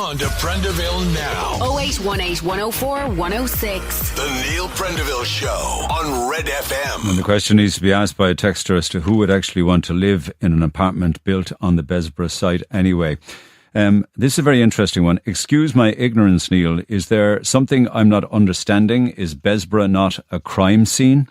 on to Prendeville now. 0818 104 106. The Neil Prendeville Show on Red FM. And the question needs to be asked by a texter as to who would actually want to live in an apartment built on the Besborough site anyway. This is a very interesting one. Excuse my ignorance, Neil. Is there something I'm not understanding? Is Besborough not a crime scene?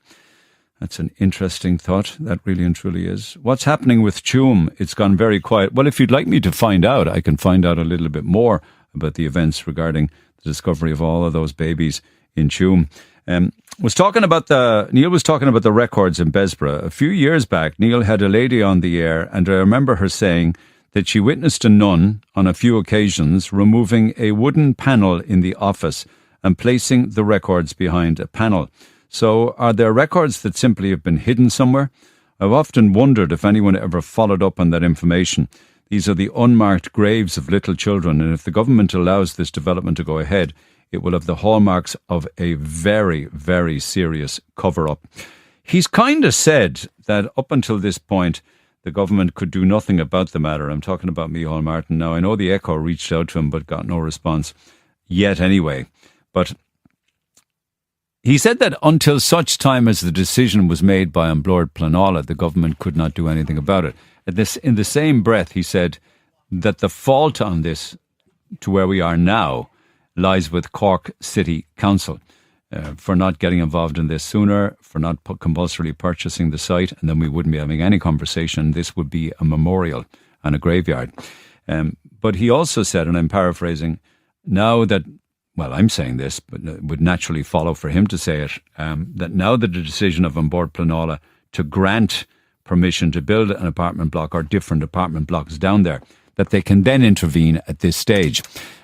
That's an interesting thought. That really and truly is. What's happening with Tuam? It's gone very quiet. Well, if you'd like me to find out, I can find out a little bit more about the events regarding the discovery of all of those babies in Tuam. Neil was talking about the records in Besborough. A few years back, Neil had a lady on the air, and I remember her saying that she witnessed a nun on a few occasions removing a wooden panel in the office and placing the records behind a panel. So are there records that simply have been hidden somewhere? I've often wondered if anyone ever followed up on that information. These are the unmarked graves of little children, and if the government allows this development to go ahead, it will have the hallmarks of a very, very serious cover-up. He's kind of said that up until this point, the government could do nothing about the matter. I'm talking about Micheál Martin now. I know the Echo reached out to him but got no response yet anyway. But he said that until such time as the decision was made by An Bord Pleanála, the government could not do anything about it. In the same breath, he said that the fault on this, to where we are now, lies with Cork City Council for not getting involved in this sooner, for not compulsorily purchasing the site, and then we wouldn't be having any conversation. This would be a memorial and a graveyard. But he also said, and I'm paraphrasing, now that, well, I'm saying this, but it would naturally follow for him to say it, that now that the decision of An Bord Pleanála to grant permission to build an apartment block or different apartment blocks down there, that they can then intervene at this stage.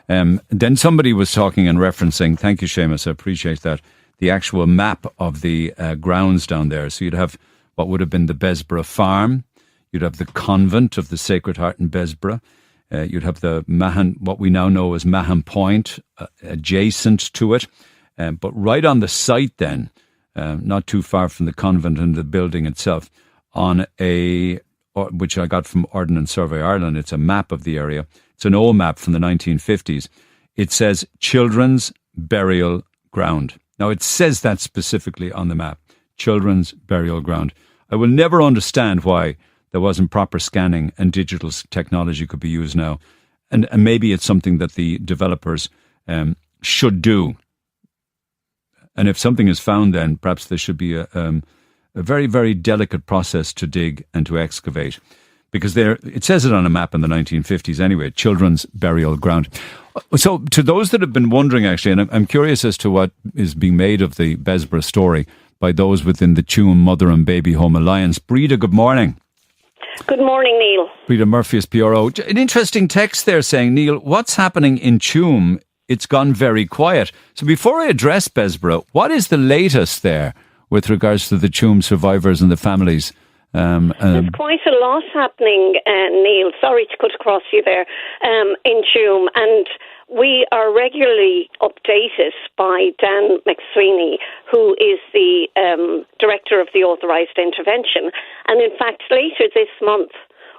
Then somebody was talking and referencing, thank you Seamus, I appreciate that, the actual map of the grounds down there. So you'd have what would have been the Besborough Farm, you'd have the convent of the Sacred Heart in Besborough, you'd have the Mahon, what we now know as Mahon Point, adjacent to it. But right on the site then, not too far from the convent and the building itself, on which I got from Ordnance Survey Ireland, it's a map of the area. It's an old map from the 1950s. It says Children's Burial Ground. Now, it says that specifically on the map, Children's Burial Ground. I will never understand why there wasn't proper scanning and digital technology could be used now. And maybe it's something that the developers should do. And if something is found, then perhaps there should be a very, very delicate process to dig and to excavate. Because it says it on a map in the 1950s anyway, Children's Burial Ground. So to those that have been wondering, actually, and I'm curious as to what is being made of the Besborough story by those within the Tuam Mother and Baby Home Alliance. Breeda, good morning. Good morning, Neil. Breeda Murphy is PRO. An interesting text there saying, Neil, what's happening in Tuam? It's gone very quiet. So before I address Besborough, what is the latest there with regards to the Tuam survivors and the families? There's quite a lot happening, Neil. Sorry to cut across you there, in Tuam. And we are regularly updated by Dan McSweeney, who is the director of the authorised intervention. And in fact, later this month,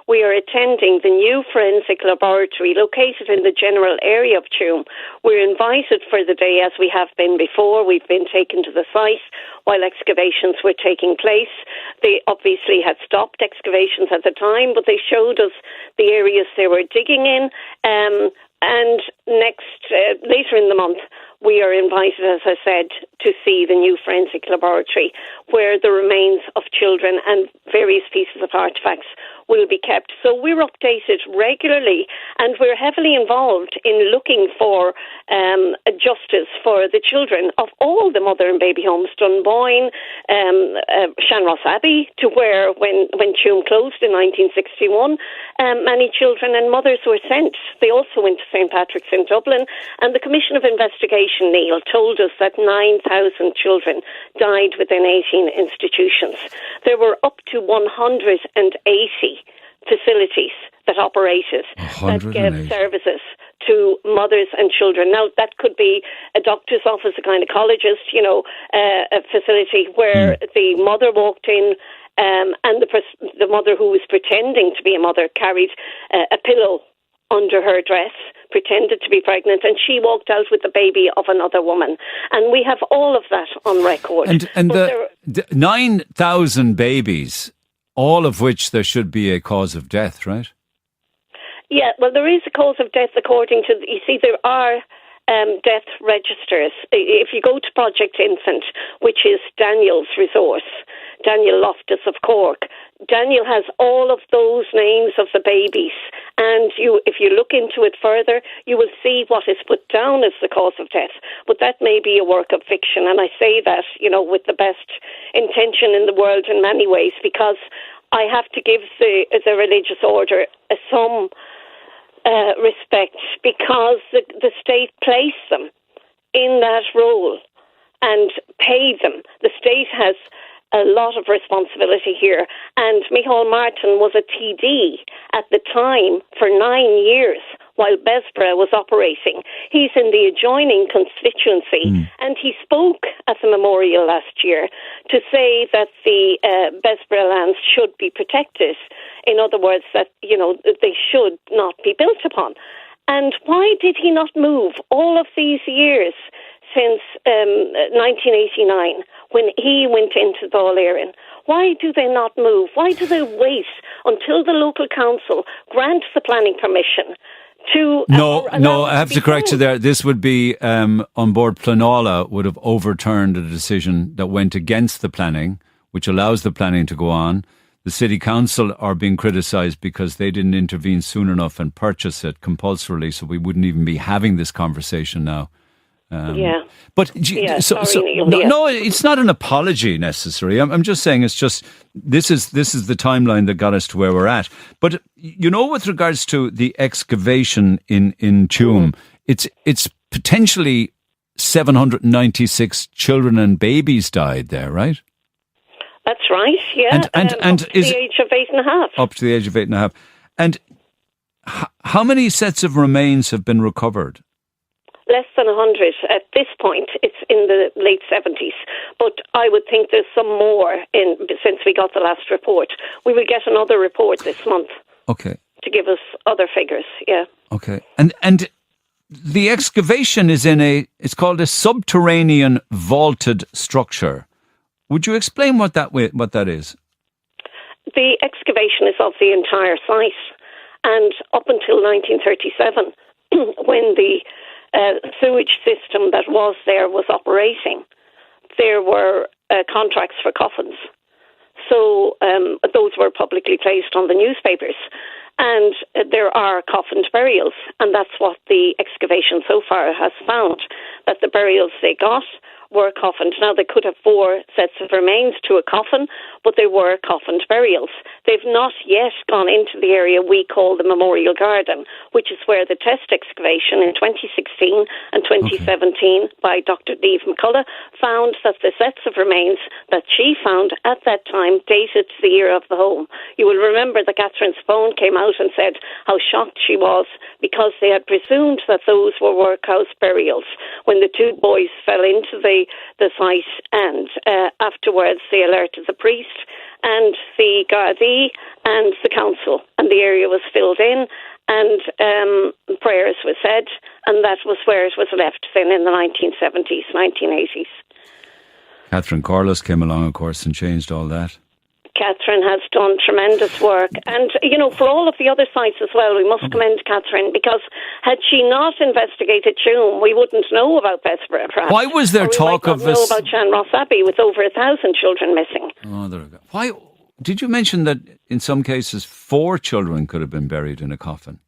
we are attending the new forensic laboratory located in the general area of Tuam. We're invited for the day, as we have been before. We've been taken to the site while excavations were taking place. They obviously had stopped excavations at the time, but they showed us the areas they were digging in. And later in the month, we are invited, as I said, to see the new forensic laboratory where the remains of children and various pieces of artefacts will be kept. So we're updated regularly, and we're heavily involved in looking for justice for the children of all the mother and baby homes, Dunboyne, Shanross Abbey, to where when Tuam closed in 1961, many children and mothers were sent. They also went to St. Patrick's in Dublin, and the Commission of Investigation, Neil, told us that 9,000 children died within 18 institutions. There were up to 180 facilities that operated, that gave services to mothers and children. Now, that could be a doctor's office, a gynecologist, a facility where the mother walked in and the mother who was pretending to be a mother carried a pillow under her dress, pretended to be pregnant, and she walked out with the baby of another woman. And we have all of that on record. And the 9,000 babies, all of which there should be a cause of death, right? Yeah, well, there is a cause of death according to, you see, there are death registers. If you go to Project Infant, which is Daniel's resource, Daniel Loftus of Cork, Daniel has all of those names of the babies, and if you look into it further, you will see what is put down as the cause of death. But that may be a work of fiction, and I say that, with the best intention in the world in many ways, because I have to give the religious order some respect, because the state placed them in that role and paid them. The state has a lot of responsibility here, and Micheál Martin was a TD at the time for 9 years while Besbra was operating. He's in the adjoining constituency, and he spoke at the memorial last year to say that the Besbra lands should be protected. In other words, that they should not be built upon. And why did he not move all of these years since 1989, when he went into Dáil Éireann? Why do they not move? Why do they wait until the local council grants the planning permission to... No, I have to correct you there. This would be on board Pleanála would have overturned a decision that went against the planning, which allows the planning to go on. The City Council are being criticised because they didn't intervene soon enough and purchase it compulsorily, so we wouldn't even be having this conversation now. But no, it's not an apology necessary. I'm just saying it's just this is the timeline that got us to where we're at. But with regards to the excavation in Tuam, it's potentially 796 children and babies died there, right? That's right. Yeah, and up to the age of 8.5. Up to the age of 8.5. And how many sets of remains have been recovered? Less than 100 at this point. It's in the late 70s, but I would think there's some more since we got the last report. We will get another report this month. Okay. To give us other figures. Yeah. Okay. And the excavation is it's called a subterranean vaulted structure. Would you explain what that is? The excavation is of the entire site, and up until 1937, when the sewage system that was there was operating, there were contracts for coffins. So those were publicly placed on the newspapers. And there are coffined burials. And that's what the excavation so far has found, that the burials they got were coffined. Now, they could have 4 sets of remains to a coffin, but they were coffined burials. They've not yet gone into the area we call the Memorial Garden, which is where the test excavation in 2016 and 2017 by Dr. Niamh McCullough found that the sets of remains that she found at that time dated to the year of the home. You will remember that Catherine Spone came out and said how shocked she was because they had presumed that those were workhouse burials when the 2 boys fell into the site, and afterwards they alerted the priest and the Gardaí and the council, and the area was filled in and prayers were said, and that was where it was left then in the 1970s, 1980s. Catherine Corless came along, of course, and changed all that. Catherine has done tremendous work. And, for all of the other sites as well, we must commend Catherine, because had she not investigated Tuam, we wouldn't know about Besbra, perhaps. Why was there talk of this? Know about Shanross Abbey with over 1,000 children missing. Oh, there we go. Why did you mention that in some cases 4 children could have been buried in a coffin?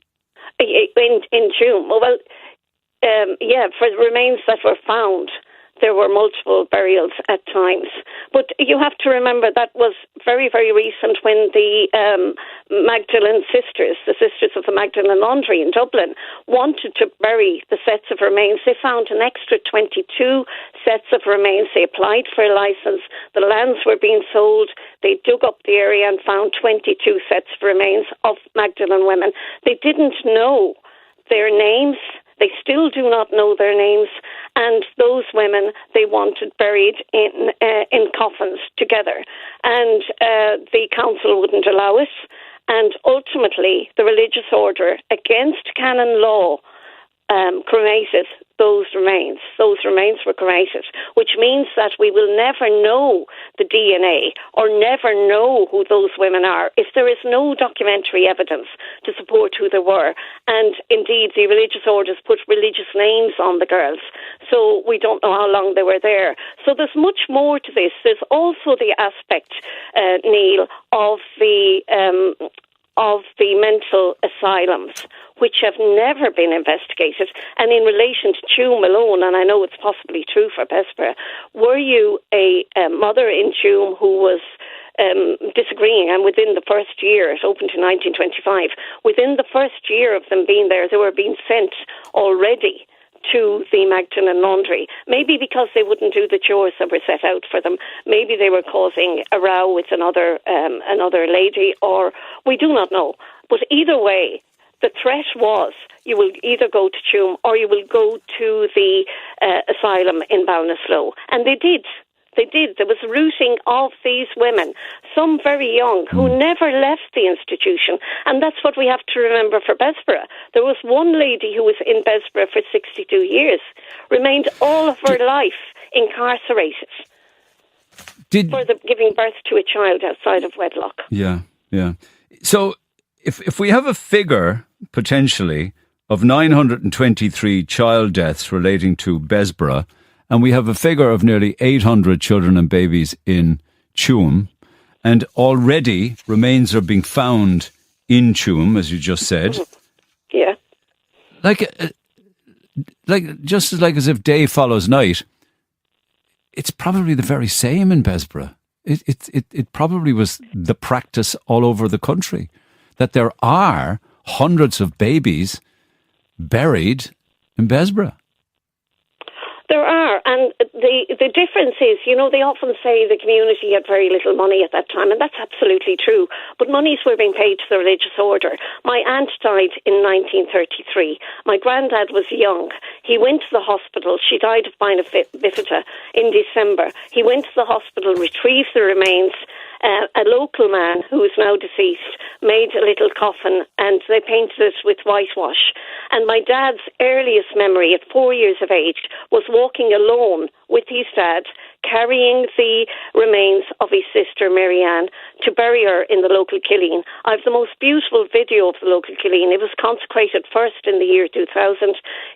In Tuam. Well, for the remains that were found, there were multiple burials at times. But you have to remember that was very, very recent when the Magdalene sisters, the Sisters of the Magdalene Laundry in Dublin, wanted to bury the sets of remains. They found an extra 22 sets of remains. They applied for a licence. The lands were being sold. They dug up the area and found 22 sets of remains of Magdalene women. They didn't know their names. They still do not know their names, and those women they wanted buried in coffins together, and the council wouldn't allow it. And ultimately, the religious order, against canon law, cremated those remains. Those remains were cremated, which means that we will never know the DNA or never know who those women are if there is no documentary evidence to support who they were. And indeed, the religious orders put religious names on the girls, so we don't know how long they were there. So there's much more to this. There's also the aspect, Neil, of the mental asylums, which have never been investigated. And in relation to Tuam alone, and I know it's possibly true for Bessborough, were you a mother in Tuam who was disagreeing, and within the first year, it opened in 1925, within the first year of them being there, they were being sent already to the Magdalen laundry, maybe because they wouldn't do the chores that were set out for them. Maybe they were causing a row with another lady, or we do not know. But either way, the threat was you will either go to Tuam or you will go to the asylum in Ballinasloe. And they did. They did. There was rooting of these women, some very young, who never left the institution. And that's what we have to remember for Bessborough. There was one lady who was in Bessborough for 62 years, remained all of her life incarcerated for giving birth to a child outside of wedlock. Yeah, yeah. So if we have a figure, potentially, of 923 child deaths relating to Bessborough, and we have a figure of nearly 800 children and babies in Tuam, and already remains are being found in Tuam, as you just said. Yeah. Just as if day follows night, it's probably the very same in Bessborough. It probably was the practice all over the country, that there are hundreds of babies buried in Bessborough. There are, and the difference is, they often say the community had very little money at that time, and that's absolutely true, but monies were being paid to the religious order. My aunt died in 1933. My granddad was young. He went to the hospital. She died of spina bifida in December. He went to the hospital, retrieved the remains. A local man, who is now deceased, made a little coffin, and they painted it with whitewash. And my dad's earliest memory at 4 years of age was walking alone with his dad, carrying the remains of his sister Marianne to bury her in the local Killeen. I have the most beautiful video of the local Killeen. It was consecrated first in the year 2000.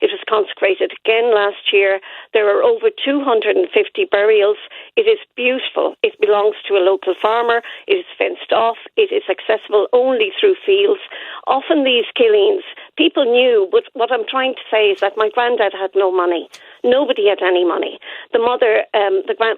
It was consecrated again last year. There are over 250 burials. It is beautiful. It belongs to a local farmer. It is fenced off. It is accessible only through fields. Often these Killeens, people knew, but what I'm trying to say is that my granddad had no money. Nobody had any money. The mother,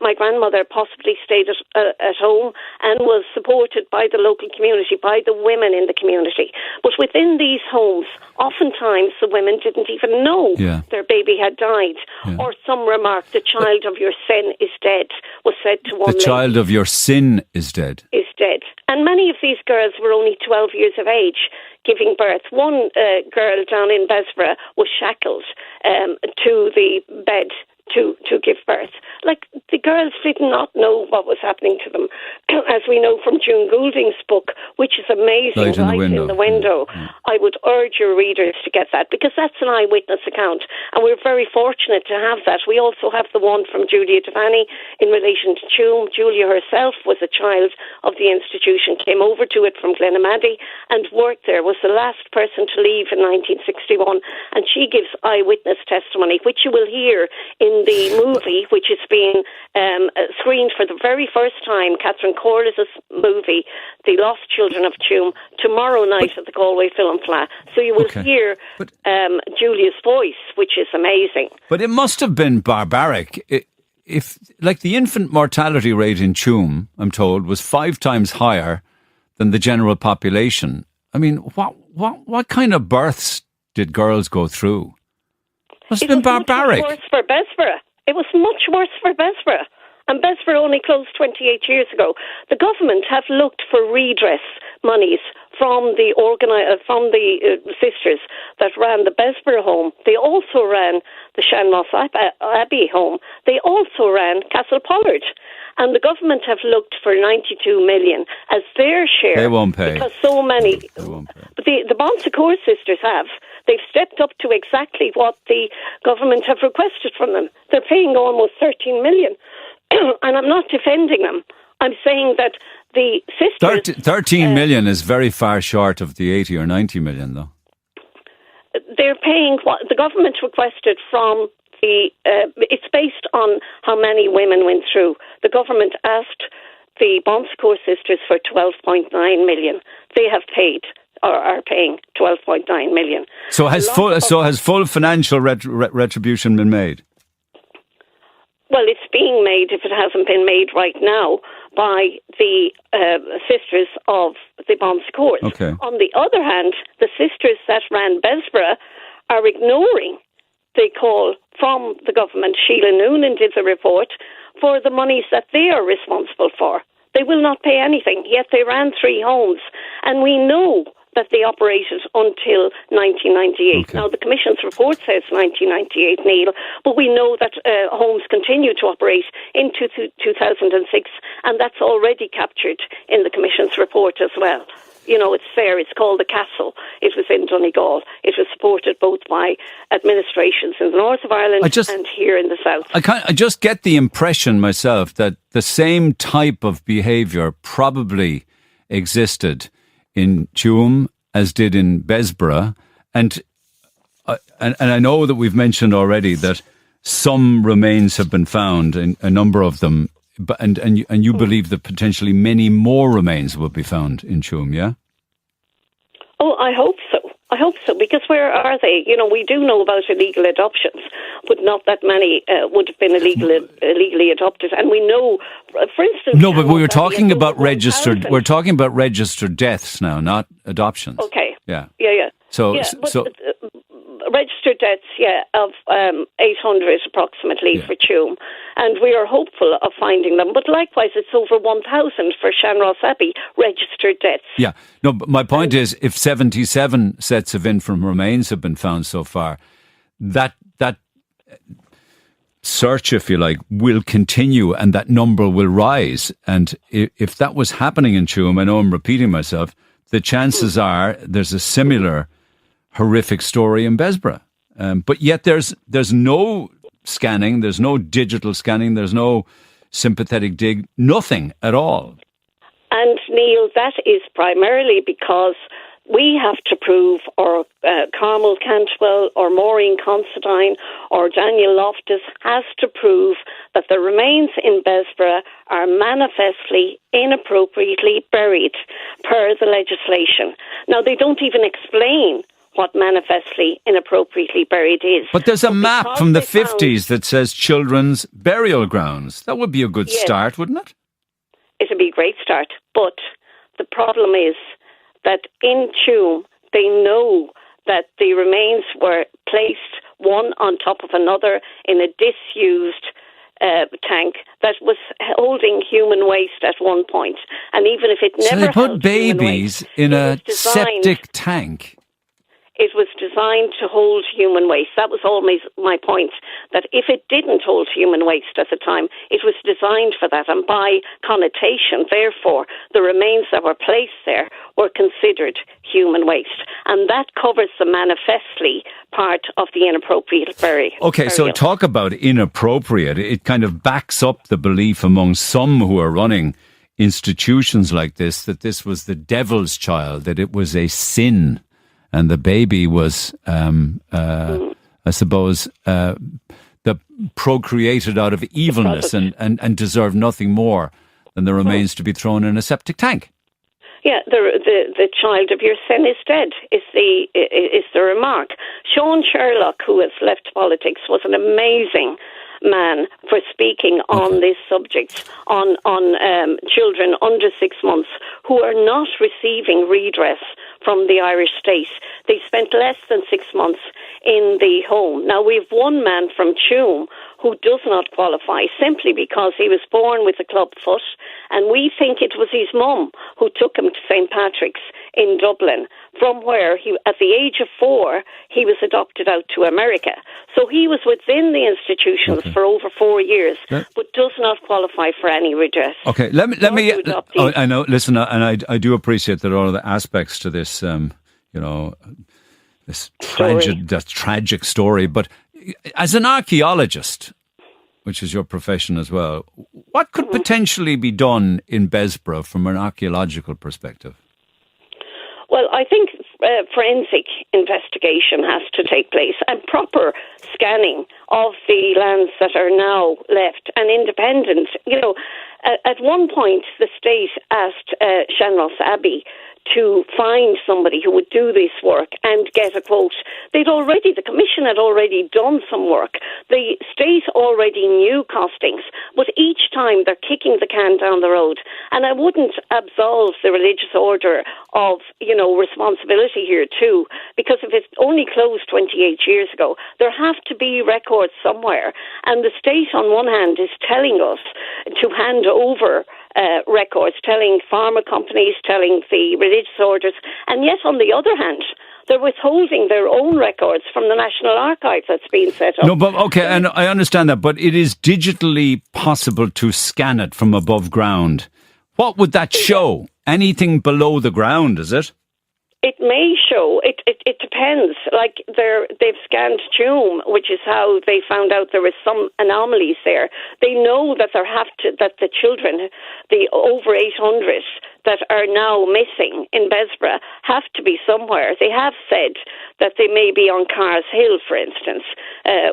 my grandmother possibly stayed at home and was supported by the local community, by the women in the community. But within these homes, oftentimes the women didn't even know their baby had died. Yeah. Or some remark, the child of your sin is dead, was said to one lady. The child of your sin is dead. Is dead. And many of these girls were only 12 years of age, giving birth. One girl down in Bessborough was shackled to the bed to give birth. Like, the girls did not know what was happening to them, as we know from June Goulding's book, which is amazing, Light in the Window. Yeah. I would urge your readers to get that, because that's an eyewitness account, and we're very fortunate to have that. We also have the one from Julia Devaney in relation to Tuam. Julia herself was a child of the institution, came over to it from Glenamaddy and worked there, was the last person to leave in 1961, and she gives eyewitness testimony, which you will hear in the movie, which is being screened for the very first time, Catherine Corliss's movie, The Lost Children of Tuam, tomorrow night at the Galway Film Fleadh. So you will hear Julia's voice, which is amazing. But it must have been barbaric. If, like, the infant mortality rate in Tuam, I'm told, was 5 times higher than the general population. I mean, what kind of births did girls go through? Must have been barbaric. It was much worse for Bessborough. It was much worse for Bessborough. And Bessborough only closed 28 years ago. The government have looked for redress monies from the sisters that ran the Bessborough home. They also ran the Shanmoss Abbey home. They also ran Castle Pollard. And the government have looked for 92 million as their share. They won't pay. Because so many... They won't pay. But the Bon Secours sisters have. They've stepped up to exactly what the government have requested from them. They're paying almost 13 million. And I'm not defending them. I'm saying that the sisters... 13 million is very far short of the 80 or 90 million, though. They're paying what the government requested from the... it's based on how many women went through. The government asked the Bon Secours sisters for 12.9 million. They have paid... or are paying 12.9 million. So has full financial retribution been made? Well, it's being made, if it hasn't been made right now, by the sisters of the Bon Secours. Okay. On the other hand, the sisters that ran Besborough are ignoring the call from the government. Sheila Noonan did the report for the monies that they are responsible for. They will not pay anything, yet they ran 3 homes. And we know that they operated until 1998. Okay. Now, the Commission's report says 1998, Neil, but we know that homes continue to operate into 2006, and that's already captured in the Commission's report as well. You know, it's there. It's called The Castle. It was in Donegal. It was supported both by administrations in the north of Ireland and here in the south. I just get the impression myself that the same type of behaviour probably existed in Tuam as did in Besborough, and I know that we've mentioned already that some remains have been found, and a number of them, but and you believe that potentially many more remains will be found in Tuam, yeah? Oh, I hope so. I hope so, because where are they? You know, we do know about illegal adoptions, but not that many would have been illegally adopted. And we know, for instance... No, but we were talking about registered... We're talking about registered deaths now, not adoptions. Okay. Yeah. Yeah. So... registered deaths, of 800 approximately for Tuam. And we are hopeful of finding them. But likewise, it's over 1,000 for Shanross Abbey registered deaths. Yeah. No, but my point is, if 77 sets of infant remains have been found so far, that search, if you like, will continue and that number will rise. And if that was happening in Tuam, I know I'm repeating myself, the chances are there's a similar horrific story in Besborough. But yet there's no scanning, there's no digital scanning, there's no sympathetic dig, nothing at all. And Neil, that is primarily because we have to prove, or Carmel Cantwell, or Maureen Considine, or Daniel Loftus has to prove that the remains in Besborough are manifestly inappropriately buried per the legislation. Now, they don't even explain what manifestly inappropriately buried is. But there's a map from the 50s that says children's burial grounds. That would be a good start, wouldn't it? It would be a great start. But the problem is that in Tuam, they know that the remains were placed one on top of another in a disused tank that was holding human waste at one point. And even if it never held held babies in a septic tank. It was designed to hold human waste. That was always my point, that if it didn't hold human waste at the time, it was designed for that. And by connotation, therefore, the remains that were placed there were considered human waste. And that covers the manifestly part of the inappropriate burial. Okay, so talk about inappropriate. It kind of backs up the belief among some who are running institutions like this, that this was the devil's child, that it was a sin. And the baby was, I suppose, procreated out of evilness and deserved nothing more than the remains to be thrown in a septic tank. Yeah, the child of your sin is dead, is the remark. Sean Sherlock, who has left politics, was an amazing man for speaking on this subject, on children under 6 months who are not receiving redress from the Irish state. They spent less than 6 months in the home. Now, we have one man from Tuam who does not qualify simply because he was born with a club foot, and we think it was his mum who took him to St. Patrick's in Dublin, from where he, at the age of 4, he was adopted out to America. So he was within the institutions for over 4 years, but does not qualify for any redress. Okay, let me. Oh, I know. Listen, and I do appreciate that all of the aspects to this, this tragic story. But as an archaeologist, which is your profession as well, what could potentially be done in Bessborough from an archaeological perspective? Well, I think forensic investigation has to take place and proper scanning of the lands that are now left and independent. At one point, the state asked Shanross Abbey to find somebody who would do this work and get a quote. The commission had already done some work. The state already knew costings, but each time they're kicking the can down the road. And I wouldn't absolve the religious order of, responsibility here too, because if it's only closed 28 years ago, there have to be records somewhere. And the state, on one hand, is telling us to hand over records, telling pharma companies, telling the religious orders, and yet on the other hand, they're withholding their own records from the National Archive that's been set up. No, but okay, and I understand that, but it is digitally possible to scan it from above ground. What would that show? Anything below the ground, is it? It may show. It depends. Like they've scanned Tuam, which is how they found out there was some anomalies there. They know that that the children, the over 800 that are now missing in Bessborough, have to be somewhere. They have said that they may be on Carr's Hill, for instance,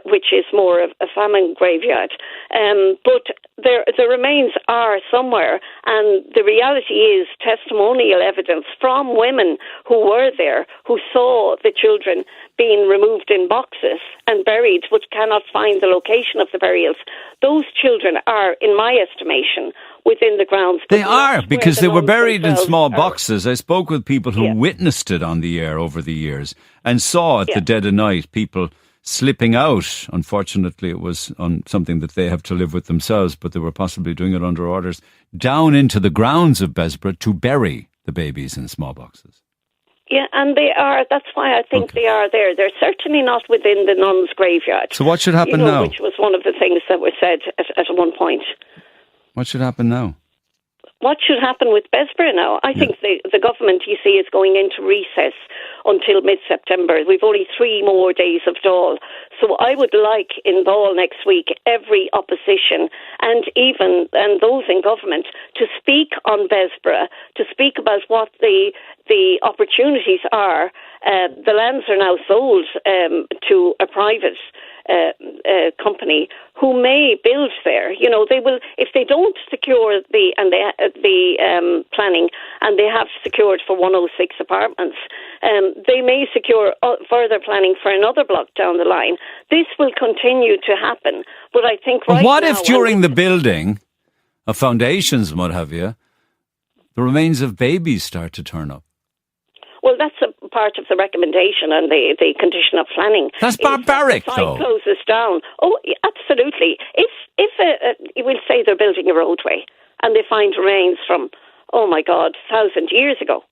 which is more of a famine graveyard. But the remains are somewhere, and the reality is testimonial evidence from women who were there, who saw the children being removed in boxes and buried, but cannot find the location of the burials. Those children are, in my estimation, within the grounds. They are, because they were buried in small boxes. I spoke with people who witnessed it on the air over the years and saw at the dead of night people slipping out. Unfortunately, it was on something that they have to live with themselves, but they were possibly doing it under orders, down into the grounds of Bessborough to bury the babies in small boxes. Yeah, and they are. That's why I think they are there. They're certainly not within the nuns' graveyard. So what should happen now? Which was one of the things that were said at one point. What should happen now? What should happen with Bessborough now? I think the government, you see, is going into recess until mid-September. We've only 3 more days of Dáil. So I would like in Dáil next week every opposition and those in government to speak on Bessborough, to speak about what the opportunities are. The lands are now sold to a private company who may build there. They will, if they don't secure the planning, and they have secured for 106 apartments, they may secure further planning for another block down the line. This will continue to happen, but I think what if during the building of foundations and what have you, the remains of babies start to turn up? Well, that's a part of the recommendation and the condition of planning. That's barbaric, though. The site closes down. Oh, absolutely. If we'll say they're building a roadway and they find remains from, 1,000 years ago,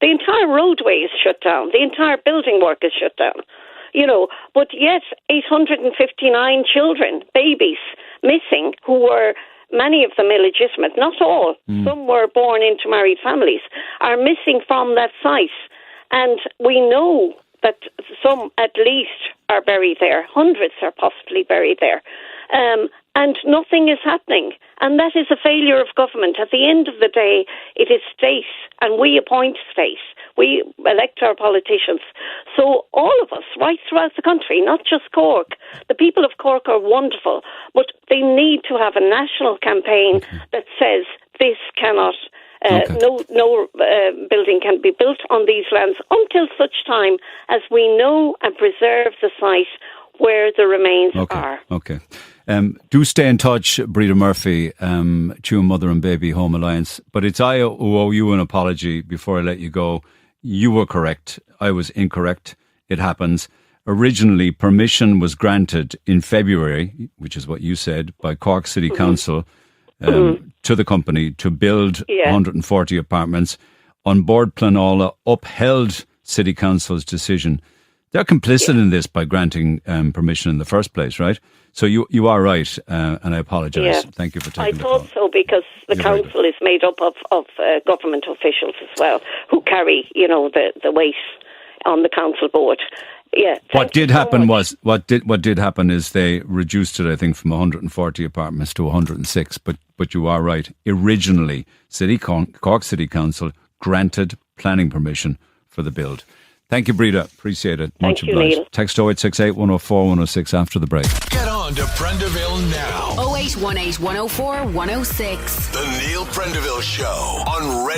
the entire roadway is shut down. The entire building work is shut down. But yet 859 children, babies, missing, who were many of them illegitimate, not all, some were born into married families, are missing from that site. And we know that some at least are buried there. Hundreds are possibly buried there. And nothing is happening. And that is a failure of government. At the end of the day, it is state, and we appoint state. We elect our politicians. So all of us, right throughout the country, not just Cork. The people of Cork are wonderful, but they need to have a national campaign that says this cannot, no building can be built on these lands until such time as we know and preserve the site where the remains are. Okay. Do stay in touch, Breeda Murphy, Tuam Mother and Baby Home Alliance. But it's I who owe you an apology before I let you go. You were correct. I was incorrect. It happens. originally permission was granted in February, which is what you said, by Cork City Council to the company to build 140 apartments. On Board Planola upheld City Council's decision. They're complicit in this by granting permission in the first place, right? So you are right, and I apologise. Yeah. Thank you for taking the call. I thought so because the You're council is made up of government officials as well who carry, the weight on the council board. Yeah. What did happen is they reduced it, I think, from 140 apartments to 106. But you are right. Originally, Cork City Council granted planning permission for the build. Thank you, Breeda. Appreciate it. Much obliged. Neil. Text 0868 104 106 after the break. Get on to Prendeville now. 0818 104 106. The Neil Prendeville Show on Red